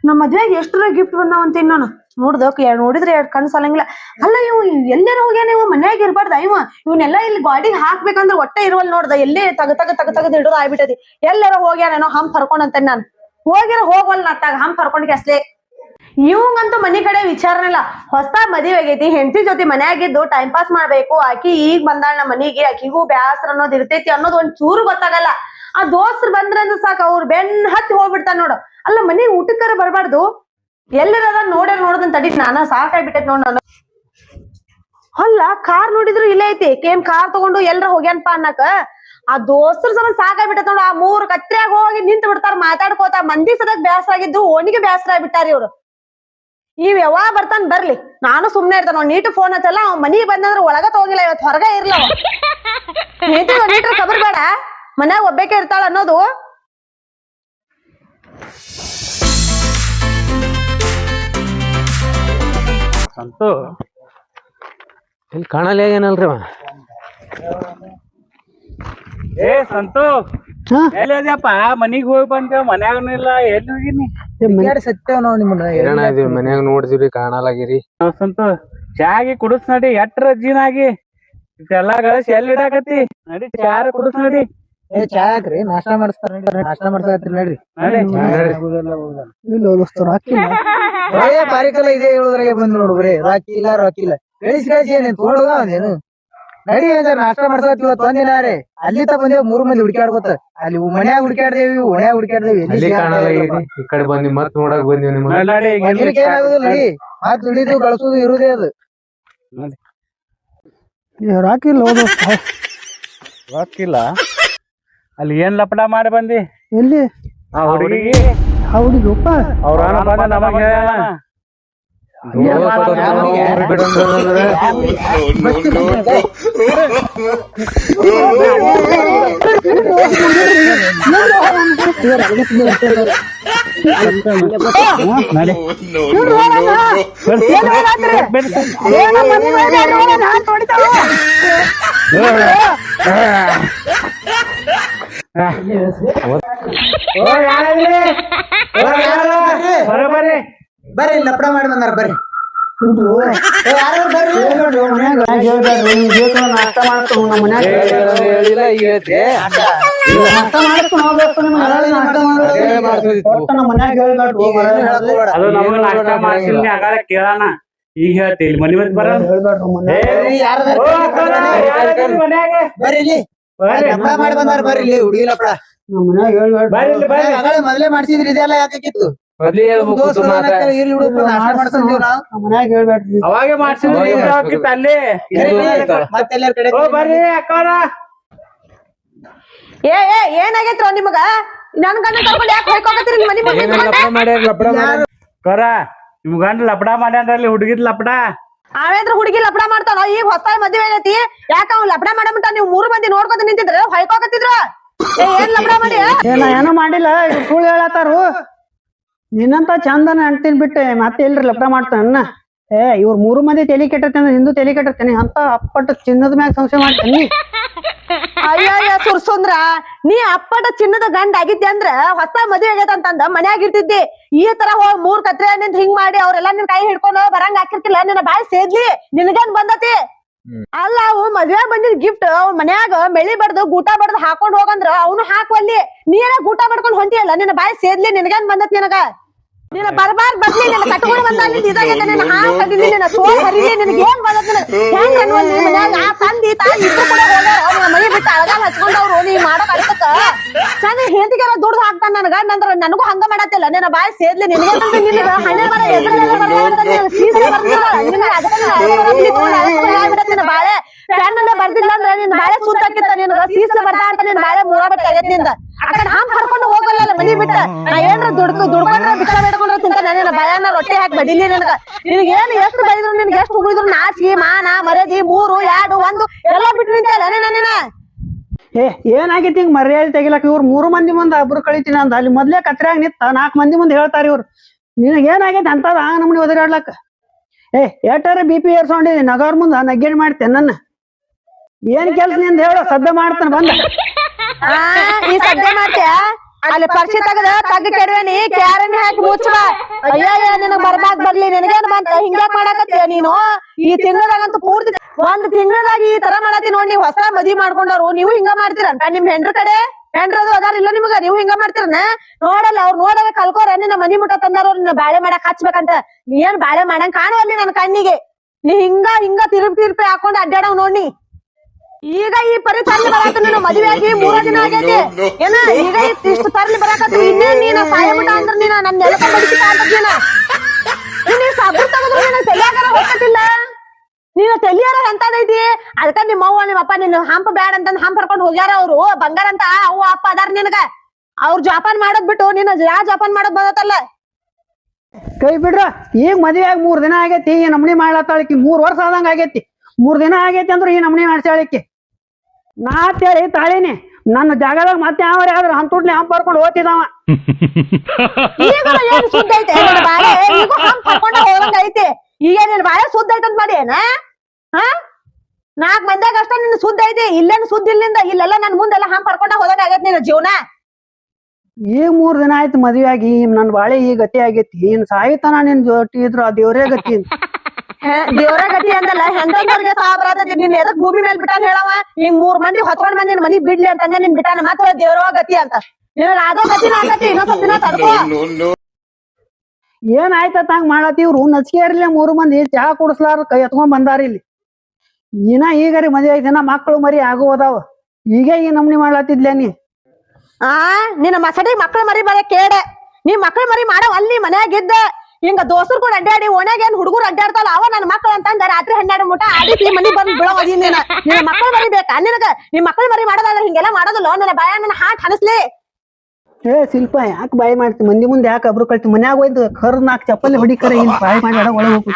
ನಮ್ಮ ಮದ್ವೆಗೆ ಎಷ್ಟರ ಗಿಫ್ಟ್ ಬಂದಾವ ಅಂತೀನಿ ನಾನು ನೋಡಿದ್ರೆ ಎರಡ್ ಕಣ್ ಸಾಲಂಗಿಲ್ಲ. ಅಲ್ಲ ಇವ್ ಎಲ್ಲಾರ ಹೋಗ್ಯಾನ, ಇವ್ ಮನ್ಯಾಗ ಇರ್ಬಾರ್ದ ಇವನ್ನೆಲ್ಲಾ ಇಲ್ಲಿ ಗಾಡಿಗೆ ಹಾಕ್ಬೇಕಂದ್ರ ಒಟ್ಟ ಇರುವಲ್ ನೋಡ್ದ, ಎಲ್ಲೇ ತಗದ್ ಹಿಡಿದು ಆಗ್ಬಿಟ್ಟದಿ. ಎಲ್ಲಾರ ಹೋಗ್ಯಾನೇನೋ ಹಂಪ್ ಹರ್ಕೊಂಡಂತೇನೆ ನಾನು. ಹೋಗವಲ್ ನತ್ತಾಗ ಹಂಪ್ ಹರ್ಕೊಂಡ್ ಅಸ್ಲೇ. ಇವಂಗಂತೂ ಮನಿ ಕಡೆ ವಿಚಾರನೇ ಇಲ್ಲ. ಹೊಸ ಮದುವೆ ಆಗೈತಿ, ಹೆಂಡತಿ ಜೊತೆ ಮನ್ಯಾಗಿದ್ದು ಟೈಮ್ ಪಾಸ್ ಮಾಡ್ಬೇಕು. ಆಕಿ ಈಗ ಬಂದಾಳ ನಮ್ಮ ಮನಿಗೆ, ಆಕಿಗೂ ಬ್ಯಾಸರ ಅನ್ನೋದ್ ಇರ್ತೈತಿ ಅನ್ನೋದು ಒಂದ್ ಚೂರು ಗೊತ್ತಾಗಲ್ಲ. ಆ ದೋಸ್ತ್ರ ಬಂದ್ರಂದ್ರ ಸಾಕ ಅವ್ರ ಬೆನ್ ಹತ್ತಿ ಹೋಗ್ಬಿಡ್ತಾನ ನೋಡು. ಅಲ್ಲ ಮನಿ ಊಟಕ್ಕರ ಬರ್ಬಾರ್ದು, ಎಲ್ಲರದ ನೋಡೋದನ್ ತಡಿ. ನಾನ ಸಾಕಾಗ್ಬಿಟ್ಟೈತಿ ನೋಡ್ ನಾನು. ಅಲ್ಲ ಕಾರ್ ನೋಡಿದ್ರು ಇಲ್ಲೇ ಐತಿ, ಏನ್ ಕಾರ್ ತಗೊಂಡು ಎಲ್ರ ಹೋಗ್ಯಾನಪಾ ಅನ್ನಕ. ಆ ದೋಸ್ತರ ಸಂಬಂಧ ಸಾಕಾಗ್ಬಿಟ್ಟೈತಿ ನೋಡು. ಆ 3 ಕತ್ರ್ಯಾಗ ಹೋಗಿ ನಿಂತ್ ಬಿಡ್ತಾರ ಮಾತಾಡ್ಕೋತ. ಮಂದಿ ಸದಕ್ ಬ್ಯಾಸರ ಆಗಿದ್ದು ಓಣಿಗೆ ಬ್ಯಾಸರ ಆಗ್ಬಿಟ್ಟಾರಿ ಇವ್ರು. ಇವ್ ಯಾವಾಗ ಬರ್ತಾನ ಬರ್ಲಿ, ನಾನು ಸುಮ್ನೆ ಇರ್ತಾನ. ನೀಟ್ ಫೋನ್ ಹಚ್ಚಲ್ಲ, ಅವ್ ಮನಿಗ್ ಬಂದಂದ್ರ ಒಳಗ ತಗೋಗಿಲ್ಲ, ಇವತ್ ಹೊರಗ ಇರ್ಲವ. ನೀಟ್ರ ಖಬರ್ ಬೇಡ, ಮನ್ಯಾಗ ಒಬ್ಬೇಕೆ ಇರ್ತಾಳ ಅನ್ನೋದು. ಸಂತು ಇಲ್ಲಿ ಕಾಣಲ್ಲ ಏನಲ್ರಿ ಏ ಸಂತು ಎಲ್ಲಿದ್ಯಪ್ಪ? ಮನಿಗ್ ಹೋಗಿ ಬಂದೇವ್, ಮನ್ಯಾಗನು ಇಲ್ಲ, ಎಲ್ಲಿ ಹೋಗಿನಿ? ಸತ್ಯವ್ ನಾವ್ ನಿಮ್ಮನ್ನ ಮನ್ಯಾಗ ನೋಡ್ದಿವ್ರಿ, ಕಾಣಲಾಗಿರಿ. ಸಂತು ಚಾಗಿ ಕುಡಿಸ್ ನಡಿ, ಎಟ್ರ ಜೀನಾಗಿ ಎಲ್ಲಾ ಗಳಿಸಿ ಎಲ್ಲಿ ಇಡಾಕತ್ತಿ? ನಡಿ ಚಾರ ಕುಡಿಸ್ ನಡಿ. ಚಾ ಹಾಕ್ರಿ, ನಾಷ್ಟಾ ಮಾಡಿಸ್ತಾರ. ನಾಷ್ಟಾ ಮಾಡ್ಸತ್ರಿ ನಡ್ರಿ. ಇಲ್ಲ ಓದಿಸ್ತಾರ ಬಾರಿಕಲ್ಲ ಇದೇ ಹೇಳುದ್ರಾಗೆ ಬಂದ್ ನೋಡು. ಬರೀ ರಾಕಿಲ್ಲ ಗಳಿಸಿ ಏನೇನ್ ತೋಡುವ ಅದೇನು ನಡಿ ನಾಷ್ಟಾ ಮಾಡ್ಸತ್. ಇವತ್ ಒಂದಿನ ರೀ ಅಲ್ಲಿ ತ ಬಂದೇವ್, 3 ಮಂದಿ ಹುಡುಕ್ಯಾಡ್ಕೊತ. ಅಲ್ಲಿ ಮನ್ಯಾಗ ಹುಡುಕ್ಯಾಡ್ದೇವಿ, ಓಣ್ಯಾಗ ಹುಡುಕ್ಯಾಡ್ದೇವಿ, ಈ ಕಡೆ ಬಂದಿ ಮತ್ ನೋಡಕ್ ಬಂದಿವ್. ಏನಾಗುದಿಲ್ಲ ರೀ, ಮತ್ ದುಡಿದು ಗಳಿಸೋದು ಇರುದೇ ಅದು. ರಾಕಿಲ್ಲ ರಾಕಿಲ್ಲ. ಅಲ್ಲಿ ಏನ್ ಲಪಡ ಮಾಡಿ ಬಂದಿ? ಎಲ್ಲಿ ಆ ಹುಡುಗಿ ಹುಡುಗಪ್ಪ ಅವ್ರ ನಮಗ ಬರ್ರಿ ಲಪಡ ಮಾಡಿ ಬಂದಾರ. ಬರ್ರಿ ಕೇಳಣ. ಈಗ ಹೇಳ್ತಿಲ್ ಮನಿ ಮಂದಿ ಬರ ಮಾಡಿ ಬಂದಾರ. ಬರ್ರಿ ಹುಡುಗಿ ಲಪಡ ಮೊದಲೇ ಮಾಡ್ಸಿದ್ರಿ, ಇದೆಲ್ಲ ಯಾಕಿತ್ತು? ಅವಾಗೆ ಮಾಡ್ಸಿದ್ರಿ ಅಲ್ಲಿ. ಬರ್ರಿ ಅಕ್ಕವ್ರ. ಏನಾಗೈತ್ರೋ ನಿಮಗ? ನನ್ ಗಂಡ ಕರ್ಕೊಂಡು ಯಾಕೆ ಹೋಗ್ಕೋಕತ್ತೀರಿ ಮನಿ ಮುಂದೆ? ಕರ ನಿಮ್ ಗಂಡ ಲಪಡ ಮಾಡ್ಯಾನ್ರಲ್ಲಿ, ಹುಡುಗಿದ್ ಲಪಡ. ಅವೇಂದ್ರ ಹುಡುಗಿ ಲಪಡ ಮಾಡ್ತಾನ? ಈಗ ಹೊಸ ಮದ್ವೆ ಆಗೈತಿ, ಯಾಕ ಅವ್ನ್ ಲಪಡ ಮಾಡಬಿಟ್ಟ? ನೀವು 3 ಮಂದಿ ನೋಡ್ಕೊತ ನಿಂತಿದ್ರ, ಹೊಯ್ಕೋಕತ್ತಿದ್ರ. ಏನ್ ಲಪಡ ಮಾಡಿ? ಏನೋ ಮಾಡಿಲ್ಲ, ಸುಳ್ಳು ಹೇಳತ್ತಾರು. ನಿನ್ನಂತ ಚಂದನ ಅಂಟಿನ್ ಬಿಟ್ಟೆ ಮತ್ತೆ ಎಲ್ರಿ ಲಪಡ ಮಾಡ್ತಾನ? ಇವ್ರ 3 ಮಂದಿ ತಲಿ ಕೆಟ್ಟತೇನೆ, ನಿಂದು ತಲಿ ಕೆಟ್ಟತೇನೆ ಅಂತ ಅಪ್ಪಟ್ಟ ಚಿನ್ನದ ಮ್ಯಾಗ ಸಂಶಯ ಮಾಡ್ತೇನಿ. ಅಯ್ಯ ಸುರ್ಸುಂದ್ರ, ನೀ ಅಪ್ಪಟ ಚಿನ್ನದ ಗಂಡ ಆಗಿದ್ದೆ ಅಂದ್ರ ಹೊಸ ಮದ್ವೆ ಆಗೈತಂತಂದ ಮನ್ಯಾಗ ಇರ್ತಿದ್ದಿ. ಈ ತರ ಹೋಗ್ 3 ಕತ್ರೆ ನಿಂತ ಹಿಂಗ್ ಮಾಡಿ ಅವ್ರೆಲ್ಲಾ ನಿನ್ ಕೈ ಹಿಡ್ಕೊಂಡು ಬರಂಗ ಹಾಕಿರ್ತಿಲ್ಲ. ನಿನ್ನ ಬಾಯಿ ಸೇದ್ಲಿ, ನಿನಗೇನ್ ಬಂದತಿ? ಅಲ್ಲ ಅವು ಮದ್ವೆ ಬಂದಿದ್ ಗಿಫ್ಟ್ ಅವ್ ಮನ್ಯಾಗ ಮೆಳಿ ಬಡ್ದು ಗೂಟ ಬಡ್ದು ಹಾಕೊಂಡ್ ಹೋಗಂದ್ರ ಅವನು ಹಾಕುವಲ್ಲಿ. ನೀನ ಗೂಟ ಬಡ್ಕೊಂಡ್ ಹೊಂಟಿಯಲ್ಲ, ನಿನ್ನ ಬಾಯಿ ಸೇದ್ಲಿ, ನಿನಗೇನ್ ಬಂದತ್? ನಿನಗ ನೀನ ಬರ್ಬಾರ್ದು ಬರ್ಲಿ, ನಿನ್ನ ಕಟ್ಕೊಂಡು ಬಂದ ಇದಾಗೈತೆ. ನಿನ್ನ ಹಾವು ಕಡಿಲಿ, ನಿನ್ನ ಸೋಲ್ ಹರಿಲಿ, ನಿನಗೆ ಏನ್ ಬಂದತ್? ಹೆಂಗ್ ಅನ್ನುವಲ್ಲಿ ಮನ್ಯಾಗ ಆ ತಂದಿ ತಾಯಿ ಇಬ್ರು ಕೂಡ ಹೋಗ್ಯಾರ. ಮನಿ ಬಿಟ್ಟು ಅಳಗಾಲ ಹಚ್ಕೊಂಡವ್ರು ನೀ ಮಾಡೋ ಕಡ್ತಕ್ಕ ಚಂದ ಹೆಂಡತಿಗೆಲ್ಲ ದುಡ್ದು ಹಾಕ್ತಾನ ನನ್ಗ. ನಂದ್ರ ನನಗೂ ಹಂಗ ಮಾಡತ್ತಿಲ್ಲ. ನಿನ್ನ ಬಾಯಿ ಸೇದ್ಲಿ, ನಿನಗೆ ನಿನಗ ಹಣ್ಣೆ ಬರ ನಿನ್ನ ಬಾಳೆ ಫ್ಯಾನ್ ಬರ್ದಿಲ್ಲ ಅಂದ್ರ ನಿನ್ ಬಾಳೆ ಸುತ್ತಾಕಿತ್ತ. ನಿನಗ ಸೀಸ ಬರ್ದ ಅಂತ ನಿನ್ ಬಾಳೆ ಮೂರ ಬಿಟ್ಟು ಆಗತ್ತಿಂದ ಆ ಕಡೆ ಹಾಂ ಕರ್ಕೊಂಡು ಹೋಗಲ್ಲ ಮನಿ ಬಿಟ್ಟ. ನಾ ಏನ್ರ ದುಡ್ಕೊಂಡ್ರ ಬಿಟ್ಟ ಬೇಡ್ಕೊಂಡ್ರ ತಿಂತಾನೆ. ನಿನ್ನ ಬಾಯನ್ನ ರೊಟ್ಟಿ ಹಾಕಿ ಬಡಿಲಿ. ನಿನಗ ನಿನಗೇನ್ ಎಷ್ಟು ಬೈದ್ರು, ನಿನ್ಗೆ ಎಷ್ಟು ಉಗಿದ್ರು ನಾಚಿಕೆ ಮಾನ ಮರ್ಯಾದಿ 3, 2, 1 ಎಲ್ಲಾ ಬಿಟ್ಟು ನಿಂತಲ್ಲ ನಿನ್ನ. ಏನಾಗೈತಿ ಹಿಂಗ್ ಮರ್ಯಾದೆ ತೆಗಿಲಕ್? ಇವ್ರು 3 ಮಂದಿ ಮುಂದೆ ಒಬ್ರು ಕಳಿತೀನಿ ಅಂದ. ಅಲ್ಲಿ ಮೊದ್ಲೇ ಕತ್ರ್ಯಾಗ ನಿಂತ 4 ಮಂದಿ ಮುಂದೆ ಹೇಳ್ತಾರ ಇವ್ರು. ನಿನಗೇನಾಗೈತಿ ಅಂತದ ಆ ನಮ್ನಿ ಒದರಾಡ್ಲಕ್ಕ? ಏಟಾರ BP ಏರ್ಸ್ಕೊಂಡಿದಿ, ನಗವ್ರ ಮುಂದ ನಗ್ಗೇಡ್ ಮಾಡ್ತೇನೆ ನನ್ನ. ಏನ್ ಕೆಲ್ಸ ನಿಂದ ಹೇಳೋ? ಸದ್ದ ಮಾಡ್ತಾನ ಬಂದ. ಈ ಸದ್ದ ಮಾಡ್ತೀಯ? ಅಲ್ಲಿ ಪರ್ಸಿ ತೆಗದ ತಗ್ಗ ಕೆಡವೇನಿ ಕ್ಯಾರನ್ ಹಾಕಿ ಮುಚ್ಚ ಅಯ್ಯ ನಿನಗ್ ಬರ್ಬಾಕ್ ಬರ್ಲಿ ನಿನಗೇನ್ ಬಂತ ಹಿಂಗ್ಯಾಕ್ ಮಾಡಾಕತ್ತೀಯ ನೀನು ಈ ತಿಂಗಳದಾಗಂತೂ ಪೂರ್ತಿ ಒಂದ್ ತಿಂಗಳದಾಗ ಈ ತರ ಮಾಡತ್ತಿ ನೋಡ್ ನೀವ್ ಹೊಸ ಮದ್ವಿ ಮಾಡ್ಕೊಂಡವ್ರು ನೀವು ಹಿಂಗ ಮಾಡ್ತೀರಂತ ನಿಮ್ ಹೆಂಡ್ರ ಕಡೆ ಹೆಂಡ್ರದು ಅದಾರ ಇಲ್ಲ ನಿಮ್ಗ ನೀವು ಹಿಂಗ ಮಾಡ್ತೀರನ ನೋಡಲ್ಲ ಅವ್ರು ನೋಡಲ್ಲ ಕಲ್ಕೋರ ನಿನ್ನ ಮನಿ ಮುಟ್ಟ ತಂದಾರ ನಿನ್ನ ಬಾಳೆ ಮಾಡಕ್ ಹಚ್ಬೇಕಂತ ನೀ ಏನ್ ಬಾಳೆ ಮಾಡಂಗ್ ಕಾಣುವಲ್ಲಿ ನನ್ ಕಣ್ಣಿಗೆ ನೀ ಹಿಂಗ ತಿರುಪಿ ಹಾಕೊಂಡ್ ಅಡ್ಡಾಡವ್ ನೋಡ್ನಿ ಈಗ ಈ ಪರಿ ತರ್ಲಿ ಬರಾಕ ನೀನು ಮದ್ವೆ ಆಗಿ 3 ದಿನ ಆಗೈತಿ ಏನ ಈಗ ಇಷ್ಟು ತರ್ಲಿ ಬರಾಕತ್ತಿ ಇನ್ನೇ ನೀನ ಸಾಯಬಿಟ್ಟ ಅಂದ್ರ ನೀನ ನನ್ ನೆಲಕ ಬಡಿಸಿತ ಅಂತೀನ ನೀನ್ ಸಾಬೂನ್ ತಗದ್ರು ನೀನ ತಲಿಯಾಗಾರ ಹೋಗತ್ತಿಲ್ಲ ನೀನು ತಲಿಯಾರ ಎಂತದೈತಿ ಅದಕ್ಕ ನಿಮ್ಮ ಅವ್ವ ನಿಮ್ಮ ಅಪ್ಪ ನಿನ್ನ ಹಂಪ ಬ್ಯಾಡ ಅಂತಂದ್ ಹಂಪ್ ಹರ್ಕೊಂಡ್ ಹೋಗ್ಯಾರ ಅವ್ರು ಬಂಗಾರ ಅಂತ ಅವ್ವ ಅಪ್ಪ ಅದಾರ ನಿನಗ ಅವ್ರ ಜೋಪಾನ್ ಮಾಡೋದ್ ಬಿಟ್ಟು ನೀನು ಯಾ ಜೋಪಾನ್ ಮಾಡೋದ್ ಬದತ್ತಲ್ಲ ಕೈ ಬಿಡ್ರ ಈಗ ಮದ್ವೆ ಆಗಿ 3 ದಿನ ಆಗೈತಿ ಈ ನಮ್ನಿ ಮಾಡ್ಲತ್ತಾಳಕಿ 3 ವರ್ಷ ಆದಂಗ ಆಗೈತಿ 3 ದಿನ ಆಗೈತಿ ಅಂದ್ರ ಈ ನಮ್ನಿ ಮಾಡ್ಸಾಳಕಿ ನಾ ಅಂತೇಳಿ ತಾಳಿನಿ ನನ್ನ ಜಾಗದಾಗ ಮತ್ತೆ ಯಾವ್ರ ಯಾವ್ದ್ರ ಹಂತುಡ್ಲಿ ಹಂಪ್ ಬರ್ಕೊಂಡು ಹೋಗ್ತಿದವ ಈಗ ಏನ್ ಸುದ್ದ ಐತೆ ನಿನ್ ಬಾಳೆ ಈಗ ಹಂಪ್ ಹರ್ಕೊಂಡ ಹೋಗಂಗ ಐತಿ ಈಗ ನಿನ್ ಬಾಳೆ ಸುದ್ದ ಐತಂತ ಮಾಡಿ ಏನ ಹಾ 4 ಮಂದ್ಯಾಗ ಅಷ್ಟ ನಿನ್ ಸುದ್ದ ಐತಿ ಇಲ್ಲೇನು ಸುದ್ದ ಇಲ್ಲಿಂದ ಇಲ್ಲೆಲ್ಲ ನನ್ ಮುಂದೆಲ್ಲ ಹಂಪ್ ಹರ್ಕೊಂಡ ಹೋದಂಗ ಆಗೈತಿ ನಿನ್ನ ಜೀವನ ಈಗ 3 ದಿನ ಆಯ್ತು ಮದ್ವೆ ಆಗಿ ನನ್ ಬಾಳೆ ಈ ಗತಿ ಆಗೈತಿ ಇನ್ ಸಾಯಿತನ ನಿನ್ ಜೊತೆ ಇದ್ರ ಆ ದೇವ್ರೇ ಗತಿ ದೇವ್ರ ಗತಿ ಅಂದಲ್ಲ ಹೆಂಗಂದವ್ರಿಗೆ ಸಾಬ್ರಾದತಿ ನಿನ್ ಎದಕ್ ಭೂಮಿ ಮೇಲೆ ಬಿಟ್ಟಾನ ಹೇಳವ ಹಿಂಗ್ 3 ಮಂದಿ ಹೊತ್ಕೊಂಡ್ ಬಂದ್ ನಿನ್ ಮನಿ ಬಿಡ್ಲಿ ಅಂತಂದ್ರೆ ನಿನ್ ಬಿಟ್ಟಾನ ಮಾತ್ರ ದೇವ್ರ ಗತಿ ಅಂತ ನಿನಗ ಅದೋ ಗತಿ ಆಗತಿ ಇನ್ನೊಂದ್ ಸ್ವಲ್ಪ ದಿನ ತಡ್ಕೋ ಏನ್ ಆಯ್ತತ್ ಹಂಗ ಮಾಡತಿ ಇವ್ರು ನಚಿಕೆರ್ಲೆ 3 ಮಂದಿ ಚಹಾ ಕುಡಿಸ್ಲಾರ ಕೈ ಎತ್ಕೊಂಡ್ ಬಂದಾರ ಇಲ್ಲಿ ಈಗರಿ ಮದ್ವೆ ಐತಿನ ಮಕ್ಕಳು ಮರಿ ಆಗುವದಾವ ಈಗ ಈ ನಮ್ನಿ ಮಾಡ್ಲತ್ತಿದ್ಲೇ ನೀ ನಿನ್ನ ಮಸಡಿ ಮಕ್ಳ ಮರಿ ಬರ ಕೇಡ ನೀ ಮಕ್ಳ ಮರಿ ಮಾಡವ್ ಅಲ್ಲಿ ಮನ್ಯಾಗಿದ್ದ ಹಿಂಗ ದೋಸ್ತರು ಕೂಡ ಅಡ್ಡಾಡಿ ಒಣಗ ಏನ್ ಹುಡುಗರು ಅಡ್ಡಾಡ್ತಾಳ ಅವ ನನ್ನ ಮಕ್ಳು ಅಂತಂದ ರಾತ್ರಿ 12 ಮುಟ ಆಡಿಸಿ ಮನಿ ಬಂದ್ ಬಿಡೋದಿ ನೀನ ನಿನ್ನ ಮಕ್ಳು ಮರಿ ಬೇಕಾ ನಿನಗ ನಿಮ್ ಮಕ್ಳು ಮರಿ ಮಾಡೋದಾದ್ರೆ ಹಿಂಗೆಲ್ಲ ಮಾಡೋದಿಲ್ಲ ನನ್ನ ಬಾಯ ನನ್ನ ಹಾಟ್ ಹನಸ್ಲಿ ಏ ಶಿಲ್ಪ ಯಾಕೆ ಬಾಯಿ ಮಾಡ್ತಿ ಮಂದಿ ಮುಂದೆ ಯಾಕೆ ಅಬ್ರು ಕಳ್ತಿ ಮನ್ಯಾಗ ಹೋಯ್ತು ಕರ್ 4 ಚಪ್ಪಲಿ ಹೊಡಿಕರ ಇಲ್ಲಿ ಬಾಯಿ ಮಾಡಿ ಒಳಗೆ ಹೋಗ್ತಿ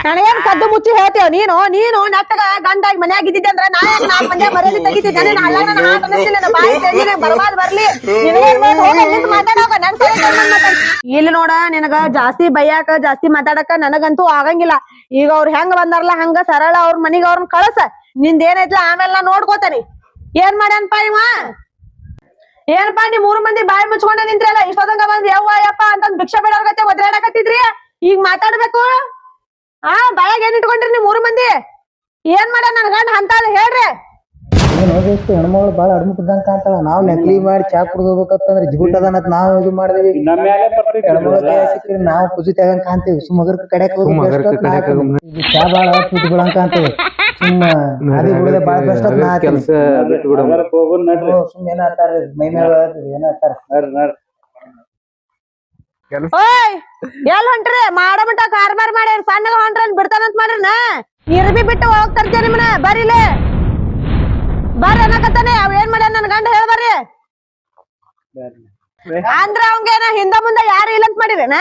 ನನಗೇನ್ ಕದ್ದು ಮುಚ್ಚಿ ಹೇಳ್ತೇವ ನೀನು ನಟ್ಟಗ ಗಂಡಾಗಿ ಮನ್ಯಾಗ ಇದ್ದಿದ್ದೆ ಅಂದ್ರ ನಾ 4 ಮಂದಿ ಮರ್ಯಾದೆ ತೆಗಿತಿದ್ದೆ ನನ್ನ ಹಳ್ಳ ನನ್ನ ಹಾಟ್ ಹನಸ್ಲಿ ನನ್ನ ಬಾಯಿ ತೆಗಿನ ಬರ್ಬಾದ್ ಬರ್ಲಿ ನಿನಗೇನ್ ಮಾತಾಡೋಗ ನನ್ ಇಲ್ಲಿ ನೋಡ ನಿನಗ ಜಾಸ್ತಿ ಬೈಯಾಕ ಜಾಸ್ತಿ ಮಾತಾಡಕ ನನಗಂತೂ ಆಗಂಗಿಲ್ಲ ಈಗ ಅವ್ರ ಹೆಂಗ ಬಂದಾರಲ್ಲ ಹಂಗ ಸರಳ ಅವ್ರ ಮನಿಗ ಅವ್ರನ್ನ ಕಳಸ ನಿಂದ ಏನೈತ್ಲ ಆಮೇಲೆ ನಾ ನೋಡ್ಕೋತಾನಿ ಏನ್ ಮಾಡ್ಯಾನಪ್ಪ ಇವ ಏನಪ್ಪಾ ನೀ 3 ಮಂದಿ ಬಾಯಿ ಮುಚ್ಕೊಂಡ ನಿಂತ್ರಲ್ಲ ಇಷ್ಟೊಂದಂಗ ಬಂದ್ ಯವ್ವ ಯಪ್ಪ ಅಂತಂದ್ ಭಿಕ್ಷಾ ಬೇಡವ್ರಗತ್ತೆ ಒದ್ರಾಡಕತ್ತಿದ್ರಿ ಈಗ ಮಾತಾಡ್ಬೇಕು ಬಾಯಾಗ ಏನ್ ಇಟ್ಕೊಂಡ್ರಿ ನೀವ್ 3 ಮಂದಿ ಏನ್ ಮಾಡ್ಯಾನ ನನ್ ಗಂಡ ಅಂತ ಹೇಳ್ರಿ ನೋಡಿಷ್ಟು ಹೆಣ್ಮಗಳು ಬಾಳ ಅಡ್ಮಿಟ್ಟಿದ್ದಂಗ ಕಾಣ್ತಾಳ ನಾವ್ ನಕಲಿ ಮಾಡಿ ಚಾ ಕುಡ್ದು ಹೋಗ್ಬೇಕಂತಂದ್ರೆ ಜಿಗುಟ್ ಅದಾನತ್ ನಾವ್ ಇದು ಮಾಡಿದ್ವಿ ಸಿಕ್ಕ್ರಿ ನಾವು ಕುಜಿ ತಗಂಗ್ ಕಾಣ್ತೀವಿ ಸುಮಗರ್ ಕಡೆಕ್ ಚಾ ಬಾಳ ಬಿಟ್ಬಿಡಂಗ ಕಾಣ್ತೀವಿ ಸುಮ್ಮ ಅದಿ ಬಿಡದೆ ಬಾಳ ಬೆಸ್ಟ್ ನಾ ಕೆಲಸ ಸುಮ್ ಏನಾಗ್ತಾರ ಮೈ ಮೇಲೆ ಏನಾಗ್ತಾರ ಓಯ್ ಎಲ್ ಹೊಂಟ್ರಿ ಮಾಡಮಟ ಕಾರ್ಬಾರ್ ಮಾಡಿ ಸಣ್ಣ ಹೊಂಟ್ರ ಬಿಡ್ತಾನಂತ ಮಾಡ್ರಿನ ಇರ್ಬಿ ಬಿಟ್ಟು ಹೋಗ್ತಾರ್ತೀಯ ನಿಮ್ಮನ ಬರೀಲೆ ಬರ್ರಿ ಅನ್ನಕತ್ತಾನೆ ಅವ್ ಏನ್ ಮಾಡ್ಯಾನ ನನ್ ಗಂಡ ಹೇಳ್ ಬರ್ರಿ ಅಂದ್ರ ಅವಂಗೇನ ಹಿಂದ ಮುಂದ ಯಾರು ಇಲ್ಲಂತ ಮಾಡಿರೇನ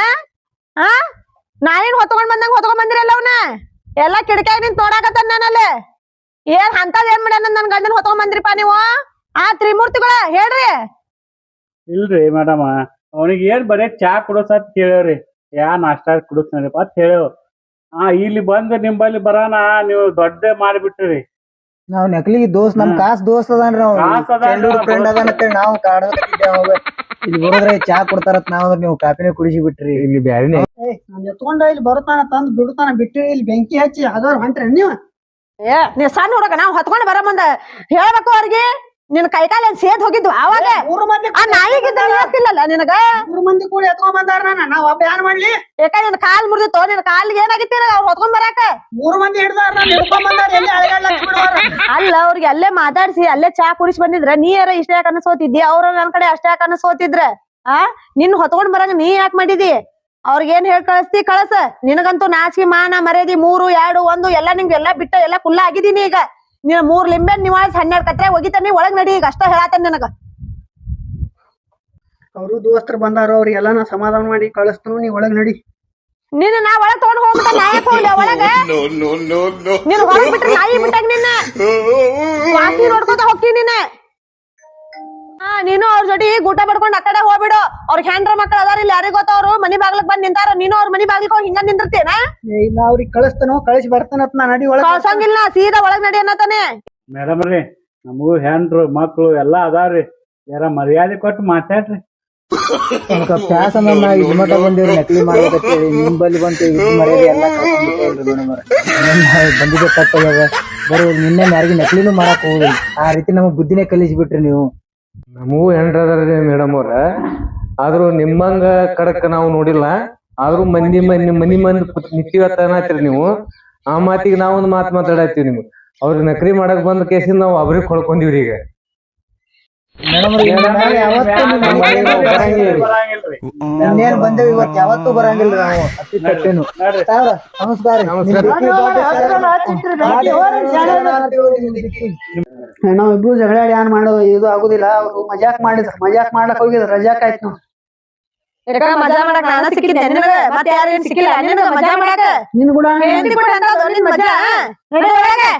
ನಾನೇನ್ ಹೊತ್ಕೊಂಡ್ ಬಂದಿರಲ್ಲ ಅವನ ಎಲ್ಲಾ ಕಿಟಕಿಯಾಗ ನಿಂತ ನೋಡಾಕತ್ತಾನ ನಾನಲ್ಲಿ ಏನ್ ಅಂತದ್ ಏನ್ ಮಾಡ್ಯಾನ ನನ್ ಗಂಡನ್ ಹೊತ್ಕೊಂಡ್ ಬಂದ್ರಿಪಾ ನೀವು ತ್ರಿಮೂರ್ತಿಗಳ ಹೇಳ್ರಿ ಇಲ್ರಿ ಮೇಡಮ್ ಅವನಿಗೆ ಏನ್ ಬರೇ ಚಾ ಕುಡಸತ್ ಕೇಳ್ರಿ ಯಾ ನಾಷ್ಟಾ ಕುಡಿಸ್ನಪ್ಪ ಅಂತ ಹೇಳೇವ್ ಇಲ್ಲಿ ಬಂದ್ ನಿಂಬಲ್ಲಿ ಬರಾನ ನೀವು ದೊಡ್ಡ ಮಾಡಿಬಿಟ್ರಿ ನಾವ್ ನಕಲಿಗೆ ದೋಸ್ತ್ ನಮ್ ಕಾಸ್ ದೋಸ್ತ್ ಅದಾನ್ರಿ ಫ್ರೆಂಡ್ ಅದಾನ ನಾವು ಕಾಡ್ತಿದ್ದೇವೆ ಇಲ್ಲಿ ಬರೋದ್ರೆ ಚಾ ಕೊಡ್ತಾರತ್ ನಾವ್ ನೀವು ಕಾಪಿನೇ ಕುಡಿಸಿ ಬಿಟ್ರಿ ಇಲ್ಲಿ ಬ್ಯಾರಿನೇ ಎತ್ಕೊಂಡ ಇಲ್ಲಿ ಬರುತ್ತಾನ ತಂದ್ ಬಿಡ್ತಾನ ಬಿಟ್ಟು ಇಲ್ಲಿ ಬೆಂಕಿ ಹಚ್ಚಿ ಅದಾರ ಹೊಂಟ್ರಿ ನೀವು ನೀ ಸಣ್ಣ ಹುಡುಗ ನಾವ್ ಹೊತ್ಕೊಂಡ್ ಬರ ಮುಂದ ಹೇಳ್ಬೇಕು ಅವ್ರಿಗೆ ನಿನ್ ಕೈಕಾಲ ಸೇದ್ ಹೋಗಿದ್ವು ಅವಾಗ ನಾಯಿಗಿದ್ದಿಲ್ಲಲ್ಲ ನಿನಗ 3 ಮಂದಿ ಕೂಡ ಎತ್ಕೊಂಡ್ ಬಂದಾರ ನಾವ್ ಒಬ್ಬ ಏನ್ ಮಾಡ್ಲಿ ಯಾಕ ನಿನ್ ಕಾಲ್ ಮುರಿದಿತ್ತು ನಿನ್ ಕಾಲಿಗೆ ಏನಾಗಿತ್ತು ಅವ್ರು ಹೊತ್ಕೊಂಡ್ ಬರಾಕ 3 ಮಂದಿ ಹಿಡ್ದಾರ ಹಿಡ್ಕೊಂಡ್ ಬಂದಾರ ಎಲ್ಲಿ ಅಲ್ಲ ಅವ್ರಿಗೆ ಅಲ್ಲೇ ಮಾತಾಡ್ಸಿ ಅಲ್ಲೇ ಚಾ ಕುಡಿಸಿ ಬಂದಿದ್ರ ನೀ ಯಾರ ಇಷ್ಟ ಯಾಕೆ ಅನ್ಸೋತಿದ್ದಿ ಅವ್ರ ನನ್ ಕಡೆ ಅಷ್ಟ ಯಾಕೆ ಅನ್ಸೋತಿದ್ರ ನಿನ್ ಹೊತ್ಕೊಂಡ್ ಬರಂಗ ನೀ ಯಾಕೆ ಮಾಡಿದಿ ಅವ್ರಿಗೇನ್ ಹೇಳ್ ಕಳಿಸ್ತಿ ಕಳಸ ನಿನಗಂತೂ ನಾಚಿಕೆ ಮಾನ ಮರ್ಯಾದಿ 3 2 1 ಎಲ್ಲಾ ನಿಂಗೆ ಎಲ್ಲಾ ಬಿಟ್ಟ ಎಲ್ಲಾ ಕುಲ್ಲ ಆಗಿದೀನಿ ಈಗ ನೀನ್ 3 ಲಿಂಬೆ ನಿವಾಳಿಸಿ 12 ಕತ್ರೆ ಒಗಿತಾನಿ ಒಳಗ್ ನಡಿ ಈಗ ಅಷ್ಟ ಹೇಳತ್ತೇನ್ ನನಗ ಅವರು ದೋಸ್ತರು ಬಂದಾರ ಅವ್ರಿಗೆಲ್ಲ ನಾ ಸಮಾಧಾನ ಮಾಡಿ ಕಳಿಸ್ತನು ನೀ ಒಳಗ್ ನಡಿ ನಿನ್ನ ನಾ ಒಳಗ್ ತಗೊಂಡ್ ಹೋಗ್ಬಿಟ್ಟ ನಾಯಕ್ ಹೋಗ್ಲಿ ಒಳಗ ನೀನ್ ಹೊರಗ್ ಬಿಟ್ರೆ ನಾಯಿ ಬಿಟ್ಟಾಗ ನಿನ್ನ ವಾಸಿ ನೋಡ್ಕೊತ ಹೋಗ್ತೀನಿ ನಿನ್ನ ನೀನು ಅವ್ರ ಜೊತೆ ಊಟ ಮಾಡ್ಕೊಂಡ್ ಆ ಕಡೆ ಹೋಗ್ಬಿಡು ಅವ್ರಿಗೆ ಹೆಂಡ್ರ ಮಕ್ಳು ಅದಾರ ಇಲ್ಲಿ ಯಾರಿಗ ಗೊತ್ತವ್ರು ಮನಿ ಬಾಗ್ಲಕ್ ಬಂದ್ ನಿಂತಾರ ನೀನು ಅವ್ರ ಮನಿ ಬಾಗ್ಲಿಕ್ ಹೋಗಿ ಹಿಂಗ ನಿಂದಿರ್ತೇನ ಇಲ್ಲ ಅವ್ರಿಗೆ ಕಳಿಸ್ತನೋ ಕಳಿಸಿ ಬರ್ತಾನತ್ ನಾ ನಡಿ ಒಳಗ್ ಕಳ್ಸಂಗಿಲ್ಲ ಸೀದಾ ಒಳಗ್ ನಡಿ ಅನ್ನತಾನೆ ಮೇಡಮ್ ರೀ ನಮಗೂ ಹೆಂಡ್ರು ಮಕ್ಳು ಎಲ್ಲಾ ಅದಾವ್ರಿ ಯಾರ ಮರ್ಯಾದೆ ಕೊಟ್ಟು ಮಾತಾಡ್ರಿ ಪ್ಯಾಸ ನಾ ಇದ್ ಮಠ ಬಂದೇವ್ರಿ ನಕಲಿ ಮಾಡ್ಬೇಕಂತೇಳಿ ನಿಮ್ ಬಲ್ಲಿ ಬಂತು ಇದ್ ಮರ್ಯಾದೆ ಎಲ್ಲ ಕಳ್ಕೊಂಡ್ಬಿಟ್ಟೇವ್ರಿ ಮೇಡಮ್ ಬಂದಿದ್ದೆ ತಪ್ಪಾಗ್ಯದ ಬರೀ ನಿನ್ನೆ ಯಾರಿಗೂ ನಕಲಿನೂ ಮಾಡಕ್ ಹೋಗುದಿಲ್ಲ ಆ ರೀತಿ ನಮಗ್ ಬುದ್ಧಿನೇ ಕಲಿಸ್ಬಿಟ್ರಿ ನೀವು. ನಮಗೂ ಹೆಂಡ್ರದಾರ್ರಿ ಮೇಡಮ್ ಅವ್ರ, ಆದ್ರೂ ನಿಮ್ಮಂಗ ಕಡಕ್ ನಾವು ನೋಡಿಲ್ಲ. ಆದ್ರೂ ಮನಿ ಮಂದಿ ನಿಂತೀವತ್ತನತ್ರಿ ನೀವು. ಆ ಮಾತಿಗೆ ನಾವೊಂದ್ ಮಾತು ಮಾತಾಡತ್ತೀವಿ ನಿಮ್ಗೆ. ಅವ್ರಿಗೆ ನಕಲಿ ಮಾಡಕ್ ಬಂದ ಕೇಸಿಂದ ನಾವು ಅವ್ರಿಗೆ ಹೊಳ್ಕೊಂಡಿವ್ರಿ ಈಗ. ಇನ್ನೇನ್ ಬಂದೇವಿ ಇವತ್ತು ಯಾವತ್ತೂ ಬರಂಗಿಲ್ಲ ನಾವು ಅತಿ ತಪ್ಪೇನು. ನಮಸ್ಕಾರ ನಾವ್ ಇಬ್ರು ಜಗಳಾಡಿ ಏನ್ ಮಾಡೋದು ಇದು ಆಗುದಿಲ್ಲ. ಅವ್ರು ಮಜಾಕ್ ಮಾಡಿದ್ರು, ಮಜಾಕ್ ಮಾಡಕ್ ಹೋಗಿದ್ರು, ರಜಾಕ್ ಆಯ್ತು ನಾವು. ಮಜಾ ಮಾಡಕ್ ನಾನ ಸಿಕ್ಕಿದ್ದೆ ನಿನಗ, ಮತ್ತೆ ಯಾರು ಸಿಕ್ಕಿಲ್ಲ ನಿನಗ ಮಜಾ ಮಾಡಕ. ನಿನ್ ಕೂಡ ಹೆಂಡ್ತಿ ಕೂಡ ಅಂತ ನಿನ್ ಮಜಾ ನಡಿ ಒಳಗೆ.